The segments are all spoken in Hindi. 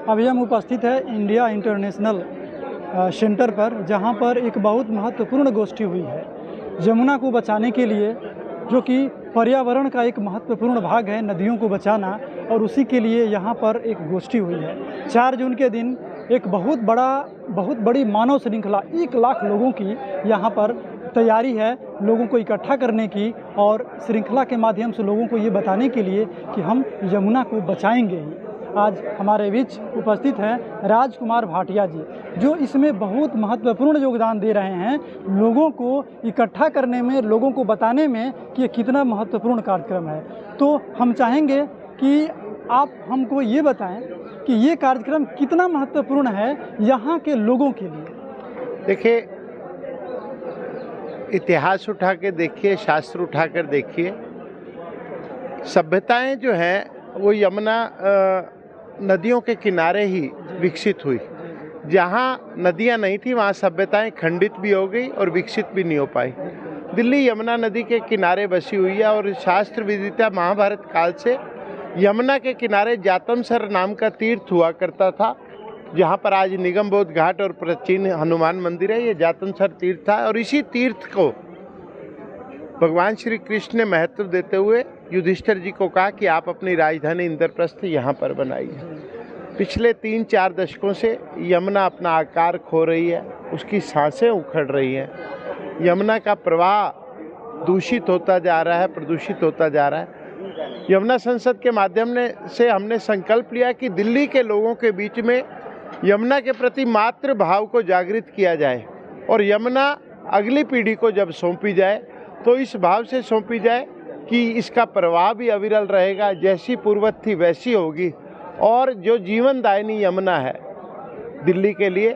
अभी हम उपस्थित है इंडिया इंटरनेशनल सेंटर पर, जहां पर एक बहुत महत्वपूर्ण गोष्ठी हुई है यमुना को बचाने के लिए, जो कि पर्यावरण का एक महत्वपूर्ण भाग है नदियों को बचाना, और उसी के लिए यहाँ पर एक गोष्ठी हुई है। 4 जून के दिन एक बहुत बड़ी मानव श्रृंखला 1 लाख लोगों की यहाँ पर तैयारी है लोगों को इकट्ठा करने की, और श्रृंखला के माध्यम से लोगों को ये बताने के लिए कि हम यमुना को बचाएंगे ही। आज हमारे बीच उपस्थित हैं राजकुमार भाटिया जी, जो इसमें बहुत महत्वपूर्ण योगदान दे रहे हैं लोगों को इकट्ठा करने में, लोगों को बताने में कि ये कितना महत्वपूर्ण कार्यक्रम है। तो हम चाहेंगे कि आप हमको ये बताएं कि ये कार्यक्रम कितना महत्वपूर्ण है यहाँ के लोगों के लिए। देखिए, इतिहास उठा के देखिए, शास्त्र उठा कर देखिए, सभ्यताएं जो हैं वो यमुना नदियों के किनारे ही विकसित हुई। जहाँ नदियाँ नहीं थी वहाँ सभ्यताएं खंडित भी हो गई और विकसित भी नहीं हो पाई। दिल्ली यमुना नदी के किनारे बसी हुई है, और शास्त्र विदिता महाभारत काल से यमुना के किनारे जातमसर नाम का तीर्थ हुआ करता था, जहाँ पर आज निगमबोध घाट और प्राचीन हनुमान मंदिर है। ये जातमसर तीर्थ था, और इसी तीर्थ को भगवान श्री कृष्ण ने महत्व देते हुए युधिष्ठिर जी को कहा कि आप अपनी राजधानी इंद्रप्रस्थ यहाँ पर बनाइए। पिछले 3-4 दशकों से यमुना अपना आकार खो रही है, उसकी सांसें उखड़ रही हैं, यमुना का प्रवाह दूषित होता जा रहा है, प्रदूषित होता जा रहा है। यमुना संसद के माध्यम से हमने संकल्प लिया कि दिल्ली के लोगों के बीच में यमुना के प्रति मातृ भाव को जागृत किया जाए, और यमुना अगली पीढ़ी को जब सौंपी जाए तो इस भाव से सौंपी जाए कि इसका प्रवाह भी अविरल रहेगा, जैसी पूर्वत थी वैसी होगी, और जो जीवनदायिनी यमुना है दिल्ली के लिए,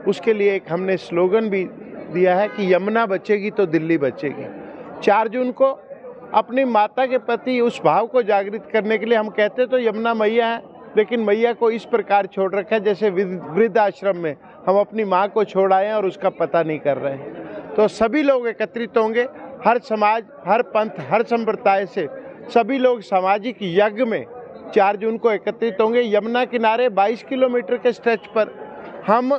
उसके लिए एक हमने स्लोगन भी दिया है कि यमुना बचेगी तो दिल्ली बचेगी। 4 जून को अपनी माता के प्रति उस भाव को जागृत करने के लिए हम कहते तो यमुना मैया है, लेकिन मैया को इस प्रकार छोड़ रखा है जैसे वृद्ध आश्रम में हम अपनी माँ को छोड़ आए हैं और उसका पता नहीं कर रहे हैं। तो सभी लोग एकत्रित होंगे, हर समाज, हर पंथ, हर संप्रदाय से सभी लोग सामाजिक यज्ञ में 4 जून को एकत्रित होंगे। यमुना किनारे 22 किलोमीटर के स्ट्रेच पर हम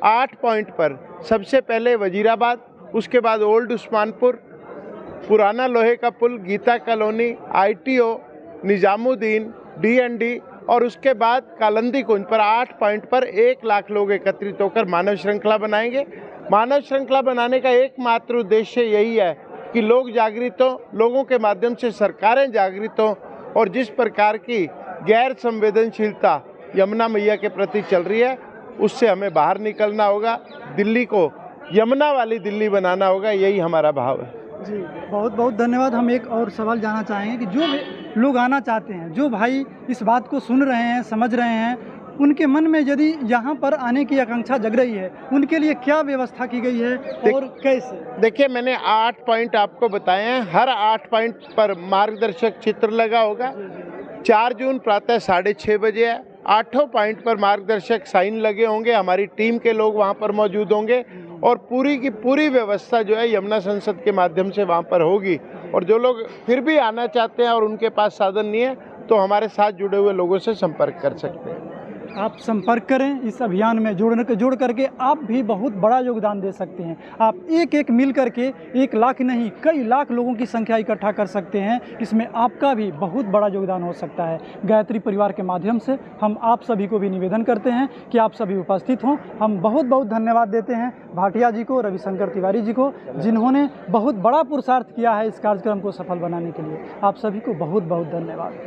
8 पॉइंट पर, सबसे पहले वजीराबाद, उसके बाद ओल्ड उस्मानपुर, पुराना लोहे का पुल, Geeta colony, ITO, Nizamuddin, DND, और उसके बाद कालंदी कुंज पर 8 पॉइंट पर 1 लाख लोग एकत्रित होकर मानव श्रृंखला बनाएंगे। मानव श्रृंखला बनाने का एकमात्र उद्देश्य यही है कि लोग जागृत हों, लोगों के माध्यम से सरकारें जागृत हों, और जिस प्रकार की गैर संवेदनशीलता यमुना मैया के प्रति चल रही है उससे हमें बाहर निकलना होगा, दिल्ली को यमुना वाली दिल्ली बनाना होगा, यही हमारा भाव है। जी, बहुत बहुत धन्यवाद। हम एक और सवाल जानना चाहेंगे कि जो लोग आना चाहते हैं, जो भाई इस बात को सुन रहे हैं, समझ रहे हैं, उनके मन में यदि यहाँ पर आने की आकांक्षा जग रही है, उनके लिए क्या व्यवस्था की गई है और कैसे? देखिए, मैंने 8 पॉइंट आपको बताए हैं, हर 8 पॉइंट पर मार्गदर्शक चित्र लगा होगा। 4 जून प्रातः 6:30 बजे है। 8 पॉइंट पर मार्गदर्शक साइन लगे होंगे, हमारी टीम के लोग वहाँ पर मौजूद होंगे, और पूरी की पूरी व्यवस्था जो है यमुना संसद के माध्यम से वहाँ पर होगी। और जो लोग फिर भी आना चाहते हैं और उनके पास साधन नहीं है, तो हमारे साथ जुड़े हुए लोगों से संपर्क कर सकते हैं। आप संपर्क करें, इस अभियान में जुड़ करके आप भी बहुत बड़ा योगदान दे सकते हैं। आप एक मिल करके 1 लाख नहीं, कई लाख लोगों की संख्या इकट्ठा कर सकते हैं। इसमें आपका भी बहुत बड़ा योगदान हो सकता है। गायत्री परिवार के माध्यम से हम आप सभी को भी निवेदन करते हैं कि आप सभी उपस्थित हों। हम बहुत बहुत धन्यवाद देते हैं भाटिया जी को, रविशंकर तिवारी जी को, जिन्होंने बहुत बड़ा पुरुषार्थ किया है इस कार्यक्रम को सफल बनाने के लिए। आप सभी को बहुत बहुत धन्यवाद।